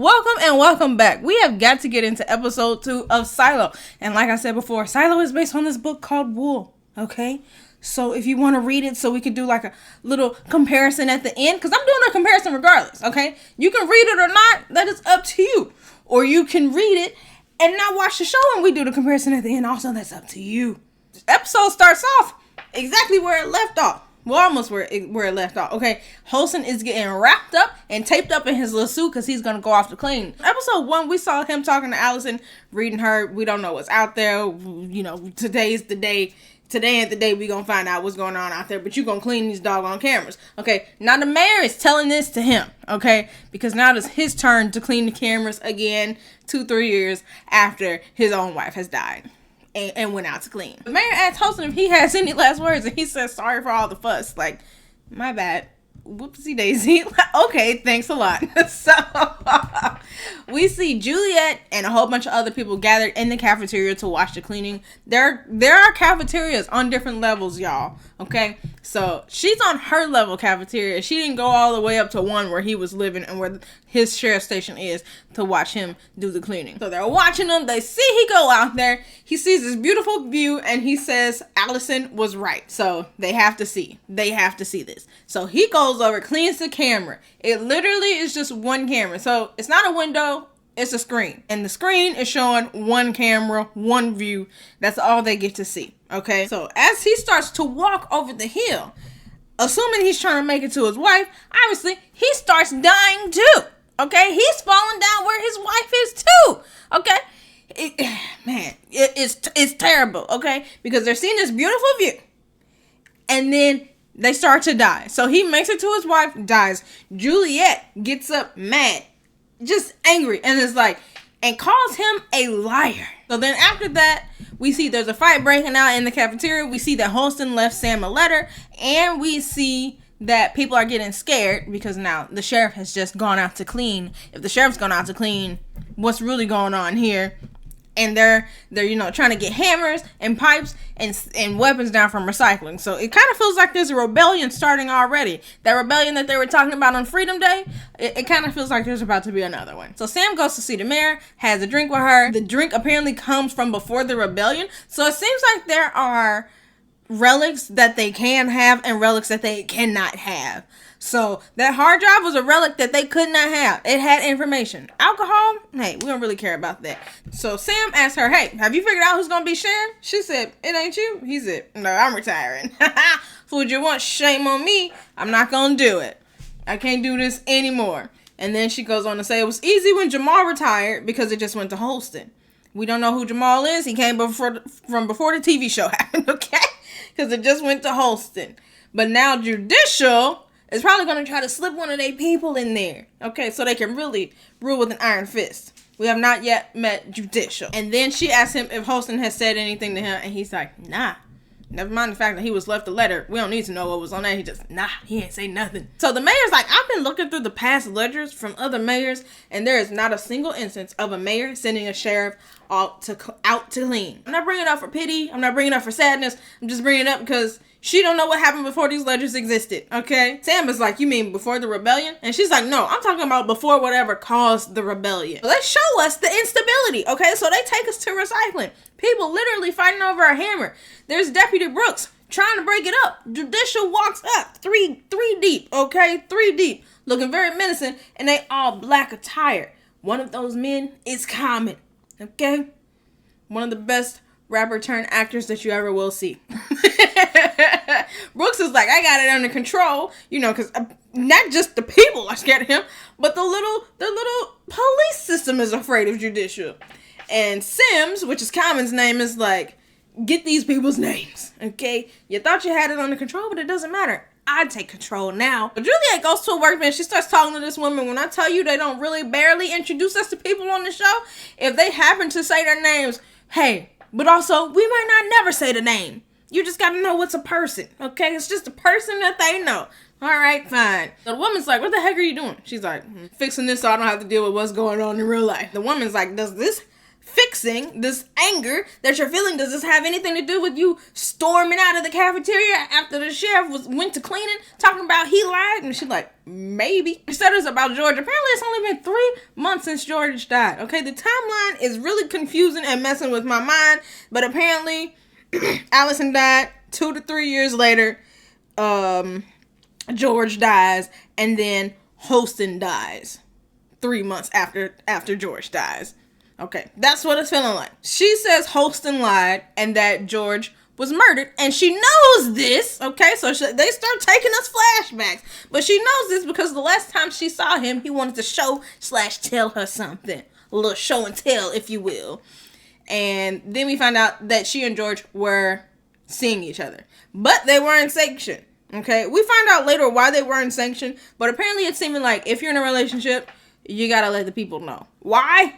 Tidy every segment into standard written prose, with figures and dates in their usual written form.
Welcome and welcome back. We have got to get into episode 2 of Silo. And like I said before, Silo is based on this book called Wool. Okay? So if you want to read it so we could do like a little comparison at the end, because I'm doing a comparison regardless, okay? You can read it or not, that is up to you. Or you can read it and not watch the show and we do the comparison at the end. Also, that's up to you. This episode starts off exactly where it left off. Well, almost where it left off. Okay, Holston is getting wrapped up and taped up in his little suit because he's going to go off to clean. Episode 1, we saw him talking to Allison, reading her. We don't know what's out there. You know, today's the day. Today ain't the day we going to find out what's going on out there. But you going to clean these doggone cameras. Okay, now the mayor is telling this to him. Okay, because now it's his turn to clean the cameras again 2-3 years after his own wife has died. And went out to clean. The mayor asked Holston if he has any last words, and he says, sorry for all the fuss. Like, my bad. Whoopsie daisy. Okay, thanks a lot. So, we see Juliet and a whole bunch of other people gathered in the cafeteria to watch the cleaning. There are cafeterias on different levels, y'all. Okay? So, she's on her level cafeteria. She didn't go all the way up to one where he was living and where his sheriff station is to watch him do the cleaning. So, they're watching him. They see he go out there. He sees this beautiful view and he says, Allison was right. So, they have to see. They have to see this. So, he goes over, cleans the camera. It literally is just one camera. So, it's not a window. It's a screen. And the screen is showing one camera, one view. That's all they get to see. Okay? So, as he starts to walk over the hill, assuming he's trying to make it to his wife, obviously, he starts dying too. Okay? He's falling down where his wife is too. Okay? It's terrible. Okay? Because they're seeing this beautiful view. And then they start to die. So he makes it to his wife, dies. Juliet gets up mad, just angry, and is like, and calls him a liar. So then after that, we see there's a fight breaking out in the cafeteria. We see that Holston left Sam a letter, and we see that people are getting scared because now the sheriff has just gone out to clean. If the sheriff's gone out to clean, what's really going on here? And they're trying to get hammers and pipes and weapons down from recycling. So it kind of feels like there's a rebellion starting already. That rebellion that they were talking about on Freedom Day, it kind of feels like there's about to be another one. So Sam goes to see the mayor, has a drink with her. The drink apparently comes from before the rebellion. So it seems like there are relics that they can have and relics that they cannot have. So that hard drive was a relic that they could not have. It had information. Alcohol? Hey, we don't really care about that. So Sam asked her, hey, have you figured out who's going to be sheriff? She said, it ain't you. He said, no, I'm retiring. Fooled you once, shame on me. I'm not going to do it. I can't do this anymore. And then she goes on to say it was easy when Jamal retired because it just went to Holston. We don't know who Jamal is. He came from before the TV show happened, okay? Because it just went to Holston. But now Judicial is probably going to try to slip one of their people in there. Okay, so they can really rule with an iron fist. We have not yet met Judicial. And then she asked him if Holston has said anything to him. And he's like, nah. Never mind the fact that he was left a letter. We don't need to know what was on there. He just, he ain't say nothing. So the mayor's like, I've been looking through the past ledgers from other mayors. And there is not a single instance of a mayor sending a sheriff out to clean. I'm not bringing it up for pity. I'm not bringing it up for sadness. I'm just bringing it up because she don't know what happened before these ledgers existed, okay? Sam is like, you mean before the rebellion? And she's like, no, I'm talking about before whatever caused the rebellion. So they show us the instability, okay? So they take us to recycling. People literally fighting over a hammer. There's Deputy Brooks trying to break it up. Judicial walks up, three deep, okay? 3 deep, looking very menacing, and they all black attire. One of those men is Common, okay? One of the best rapper turned actors that you ever will see. Brooks is like, I got it under control, because not just the people are scared of him, but the little police system is afraid of Judicial. And Sims, which is Common's name, is like, get these people's names, okay? You thought you had it under control, but it doesn't matter. I take control now. But Juliet goes to a workbench. She starts talking to this woman. When I tell you they don't really barely introduce us to people on the show, if they happen to say their names, hey, but also, we might not never say the name. You just gotta know it's a person, okay? It's just a person that they know. All right, fine. The woman's like, what the heck are you doing? She's like, fixing this so I don't have to deal with what's going on in real life. The woman's like, does this fixing this anger that you're feeling? Does this have anything to do with you storming out of the cafeteria after the sheriff went to cleaning, talking about he lied? And she's like, maybe. She said it's about George. Apparently it's only been 3 months since George died. Okay, the timeline is really confusing and messing with my mind, but apparently Allison died 2 to 3 years later. George dies, and then Holston dies 3 months after George dies. Okay, that's what it's feeling like. She says Holston lied and that George was murdered, and she knows this. Okay, so they start taking us flashbacks, but she knows this because the last time she saw him, he wanted to show/tell her something, a little show and tell, if you will. And then we find out that she and George were seeing each other, but they weren't sanctioned. Okay, we find out later why they weren't sanctioned, but apparently it's seeming like if you're in a relationship, you gotta let the people know. Why?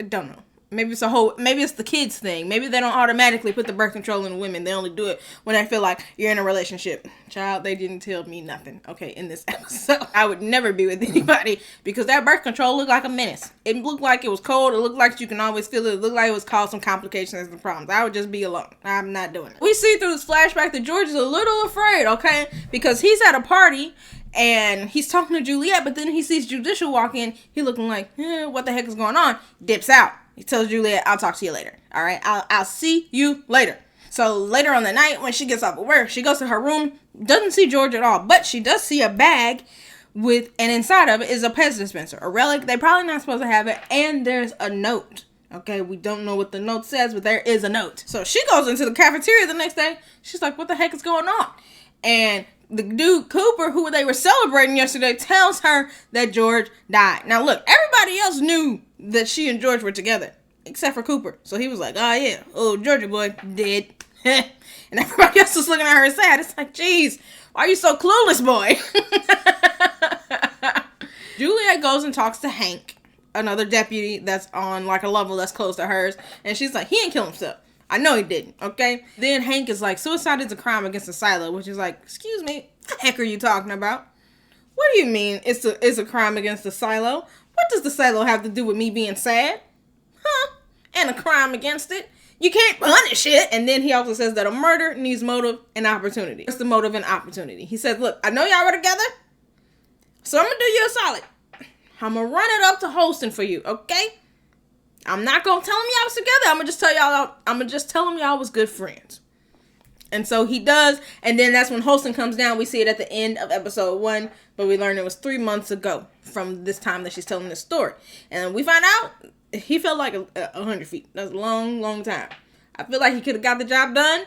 I don't know. Maybe it's the kids thing. Maybe they don't automatically put the birth control in women. They only do it when they feel like you're in a relationship. Child, they didn't tell me nothing, okay, in this episode. I would never be with anybody because that birth control looked like a menace. It looked like it was cold. It looked like you can always feel it. It looked like it was caused some complications and problems. I would just be alone. I'm not doing it. We see through this flashback that George is a little afraid, okay, because he's at a party and he's talking to Juliet, but then he sees Judicial walk in. He looking like, what the heck is going on? Dips out. He tells Juliet, I'll talk to you later. All right, I'll see you later. So later on the night, when she gets off of work, she goes to her room, doesn't see George at all, but she does see a bag and inside of it is a Pez dispenser, a relic. They're probably not supposed to have it, and there's a note. Okay, we don't know what the note says, but there is a note. So she goes into the cafeteria the next day. She's like, what the heck is going on? And the dude, Cooper, who they were celebrating yesterday, tells her that George died. Now, look, everybody else knew that she and George were together, except for Cooper. So he was like, oh, yeah, Georgie boy, dead. And everybody else was looking at her sad. It's like, geez, why are you so clueless, boy? Juliet goes and talks to Hank, another deputy that's on, like, a level that's close to hers. And she's like, he didn't kill himself. I know he didn't, okay? Then Hank is like, suicide is a crime against the silo, which is like, excuse me, what the heck are you talking about? What do you mean it's a crime against the silo? What does the silo have to do with me being sad? Huh? And a crime against it? You can't punish it. And then he also says that a murder needs motive and opportunity. What's the motive and opportunity? He says, look, I know y'all were together, so I'm going to do you a solid. I'm going to run it up to Holston for you, okay? I'm not going to tell him y'all was together. I'm going to just tell him y'all was good friends. And so he does. And then that's when Holston comes down. We see it at the end of episode 1. But we learn it was 3 months ago from this time that she's telling this story. And we find out he felt like 100 feet. That's a long, long time. I feel like he could have got the job done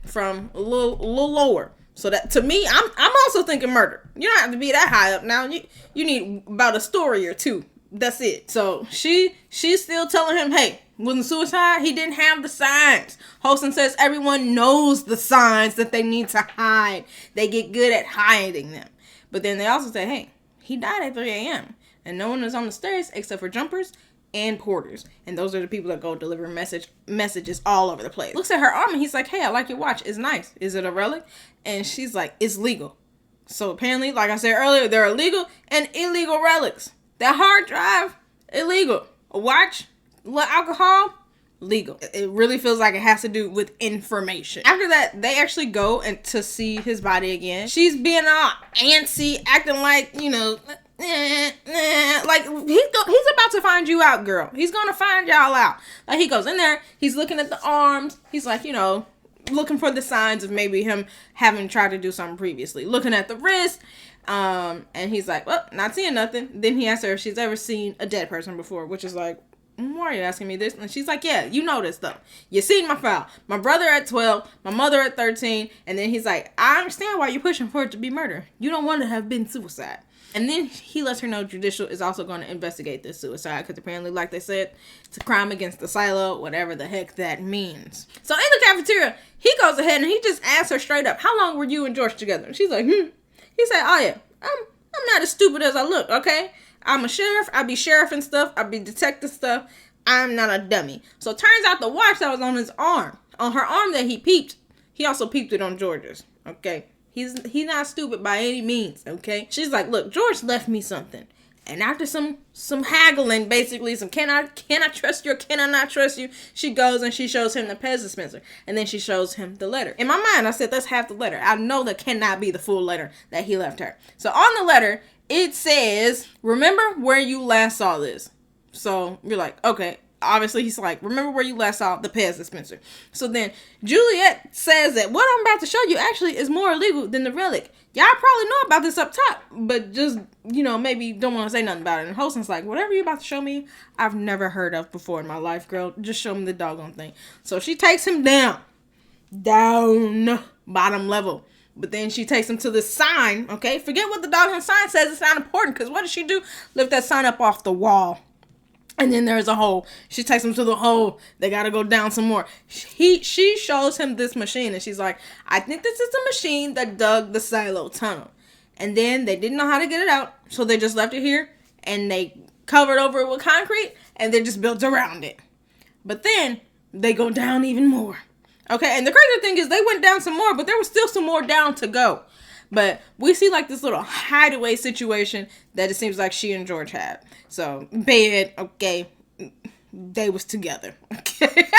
from a little lower. So that, to me, I'm also thinking murder. You don't have to be that high up now. You need about a story or two. That's it. So she's still telling him, hey, wasn't suicide? He didn't have the signs. Holston says everyone knows the signs that they need to hide. They get good at hiding them. But then they also say, hey, he died at 3 a.m. and no one was on the stairs except for jumpers and porters. And those are the people that go deliver messages all over the place. Looks at her arm and he's like, hey, I like your watch. It's nice. Is it a relic? And she's like, it's legal. So apparently, like I said earlier, there are legal and illegal relics. That hard drive, illegal. A watch, alcohol, legal. It really feels like it has to do with information. After that, they actually go and to see his body again. She's being all antsy, acting like, like he's about to find you out, girl. He's gonna find y'all out. Like he goes in there, he's looking at the arms. He's like, looking for the signs of maybe him having tried to do something previously. Looking at the wrist. And he's like, well, not seeing nothing. Then he asks her if she's ever seen a dead person before, which is like, why are you asking me this? And she's like, yeah, you know this stuff. You seen my file. My brother at 12, my mother at 13. And then he's like, I understand why you're pushing for it to be murder. You don't want to have been suicide. And then he lets her know Judicial is also going to investigate this suicide because apparently, like they said, it's a crime against the silo, whatever the heck that means. So in the cafeteria, he goes ahead and he just asks her straight up, how long were you and George together? And she's like, He said, oh yeah, I'm not as stupid as I look, okay? I'm a sheriff. I be sheriff and stuff. I be detective stuff. I'm not a dummy. So it turns out the watch that was on his arm, on her arm that he peeped, he also peeped it on George's, okay? He's not stupid by any means, okay? She's like, look, George left me something. And after some haggling, basically, some can I trust you or can I not trust you, she goes and she shows him the Pez dispenser. And then she shows him the letter. In my mind, I said, that's half the letter. I know that cannot be the full letter that he left her. So on the letter, it says, remember where you last saw this. So you're like, okay. Obviously, he's like, remember where you last saw the Pez dispenser. So then Juliet says that what I'm about to show you actually is more illegal than the relic. Y'all probably know about this up top, but just, maybe don't want to say nothing about it. And Holston's like, whatever you're about to show me, I've never heard of before in my life, girl. Just show me the doggone thing. So she takes him down, bottom level. But then she takes him to the sign, okay? Forget what the doggone sign says. It's not important, because what does she do? Lift that sign up off the wall. And then there's a hole. She takes him to the hole. They got to go down some more. She shows him this machine. And she's like, I think this is the machine that dug the silo tunnel. And then they didn't know how to get it out. So they just left it here. And they covered over it with concrete. And they just built around it. But then they go down even more. Okay. And the crazy thing is they went down some more. But there was still some more down to go. But we see like this little hideaway situation that it seems like she and George had. So, bed, okay, they was together, okay.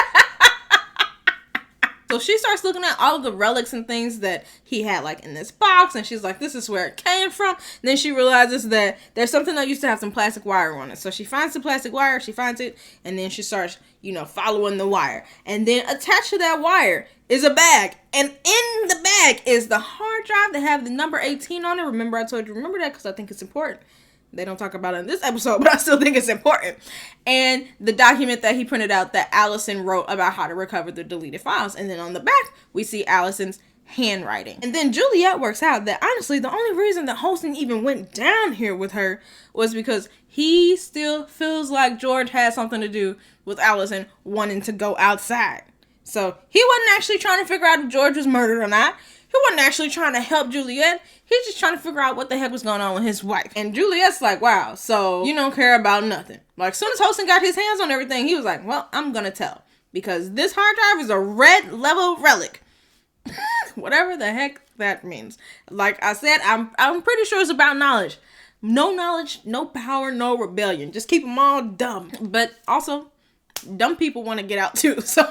So she starts looking at all of the relics and things that he had like in this box. And she's like, this is where it came from. And then she realizes that there's something that used to have some plastic wire on it. So she finds the plastic wire, she finds it, and then she starts, following the wire. And then attached to that wire is a bag. And in the bag is the hard drive that have the number 18 on it. Remember I told you, remember that because I think it's important. They don't talk about it in this episode, but I still think it's important. And the document that he printed out that Allison wrote about how to recover the deleted files. And then on the back, we see Allison's handwriting. And then Juliet works out that honestly, the only reason that Holston even went down here with her was because he still feels like George had something to do with Allison wanting to go outside. So he wasn't actually trying to figure out if George was murdered or not. He wasn't actually trying to help Juliet. He's just trying to figure out what the heck was going on with his wife. And Juliet's like, wow, so you don't care about nothing. Like, as soon as Holston got his hands on everything, he was like, well, I'm going to tell. Because this hard drive is a red level relic. Whatever the heck that means. Like I said, I'm pretty sure it's about knowledge. No knowledge, no power, no rebellion. Just keep them all dumb. But also, dumb people want to get out too. So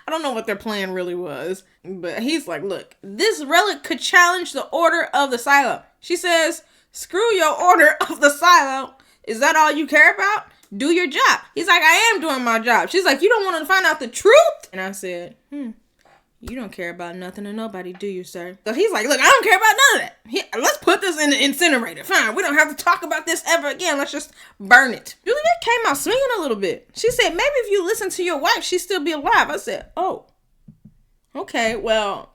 I don't know what their plan really was. But he's like, look, this relic could challenge the order of the silo. She says, screw your order of the silo. Is that all you care about? Do your job. He's like, I am doing my job. She's like, you don't want to find out the truth? And I said, you don't care about nothing or nobody, do you, sir? So he's like, look, I don't care about none of that. Let's put this in the incinerator. Fine, we don't have to talk about this ever again. Let's just burn it. Juliet came out swinging a little bit. She said, maybe if you listen to your wife, she'd still be alive. I said, oh, okay, well,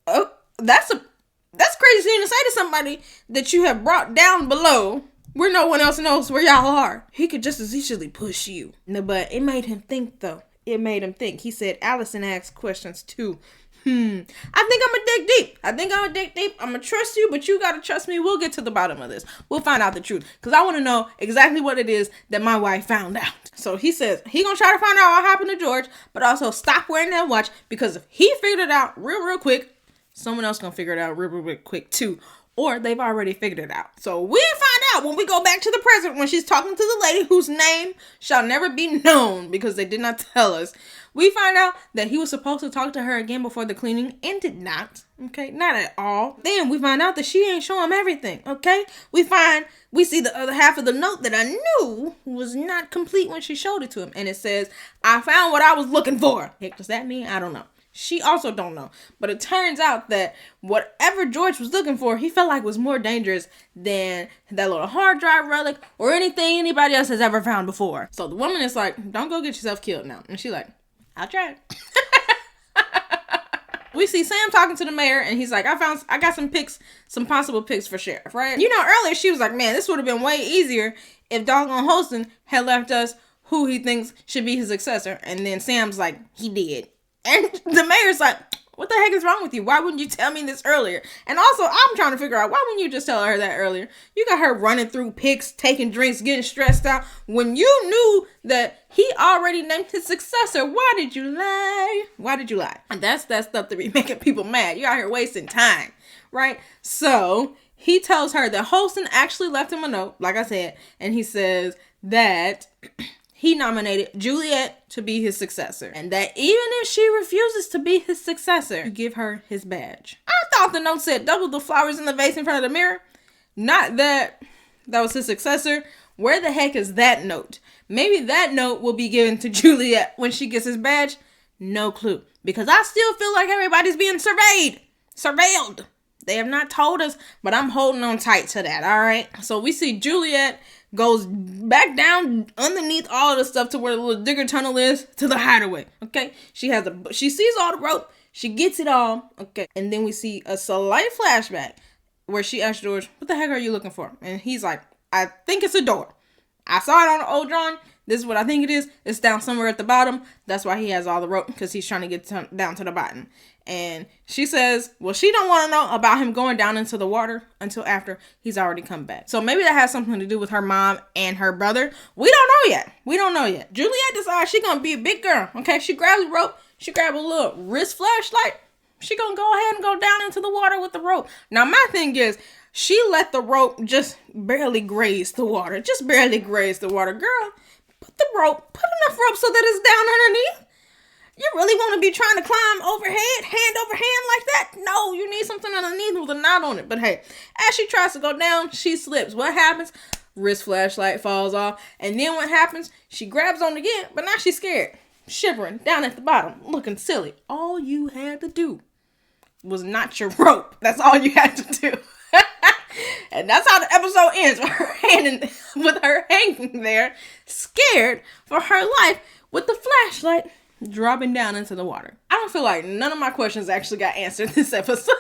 that's crazy thing to say to somebody that you have brought down below where no one else knows where y'all are. He could just as easily push you. No, but it made him think, though. It made him think. He said, Allison asked questions too. I think I'm gonna dig deep. I'm gonna trust you, but you gotta trust me. We'll get to the bottom of this. We'll find out the truth. Because I want to know exactly what it is that my wife found out. So he says he gonna try to find out what happened to George, but also stop wearing that watch, because if he figured it out real quick, someone else gonna figure it out real quick too. Or they've already figured it out. So we find out when we go back to the present, when she's talking to the lady whose name shall never be known because they did not tell us. We find out that he was supposed to talk to her again before the cleaning and did not. Okay, not at all. Then we find out that she ain't show him everything. Okay, we see the other half of the note that I knew was not complete when she showed it to him. And it says, I found what I was looking for. Heck, does that mean? I don't know. She also don't know. But it turns out that whatever George was looking for, he felt like was more dangerous than that little hard drive relic or anything anybody else has ever found before. So the woman is like, don't go get yourself killed now. And she's like, I'll try. We see Sam talking to the mayor, and he's like, I got some possible picks for sheriff, right? Earlier she was like, man, this would have been way easier if doggone Holston had left us who he thinks should be his successor. And then Sam's like, he did. And the mayor's like, what the heck is wrong with you? Why wouldn't you tell me this earlier? And also, I'm trying to figure out, why wouldn't you just tell her that earlier? You got her running through pics, taking drinks, getting stressed out. When you knew that he already named his successor, why did you lie? Why did you lie? And that's that stuff to be making people mad. You're out here wasting time, right? So he tells her that Holston actually left him a note, like I said, and he says that he nominated Juliet to be his successor, and that even if she refuses to be his successor, to give her his badge. I thought the note said double the flowers in the vase in front of the mirror. Not that was his successor. Where the heck is that note? Maybe that note will be given to Juliet when she gets his badge. No clue. Because I still feel like everybody's being surveilled. They have not told us, but I'm holding on tight to that, all right? So we see Juliet goes back down underneath all of the stuff to where the little digger tunnel is, to the hideaway, okay? She sees all the rope. She gets it all, okay? And then we see a slight flashback where she asks George, what the heck are you looking for? And he's like, I think it's a door. I saw it on the old drawing. This is what I think it is. It's down somewhere at the bottom. That's why he has all the rope, because he's trying to get down to the bottom. And she says, well, she don't want to know about him going down into the water until after he's already come back. So maybe that has something to do with her mom and her brother. We don't know yet. Juliet decides she's going to be a big girl. Okay, she grabs the rope. She grabs a little wrist flashlight. She going to go ahead and go down into the water with the rope. Now, my thing is, she let the rope just barely graze the water. Just barely graze the water. Girl, put enough rope so that it's down underneath. You really want to be trying to climb overhead, hand over hand like that? No, you need something underneath with a knot on it. But hey, as she tries to go down, she slips. What happens? Wrist flashlight falls off. And then what happens? She grabs on again, but now she's scared. Shivering down at the bottom, looking silly. All you had to do was knot your rope. That's all you had to do. And that's how the episode ends, with her hanging there, scared for her life, with the flashlight dropping down into the water. I don't feel like none of my questions actually got answered this episode.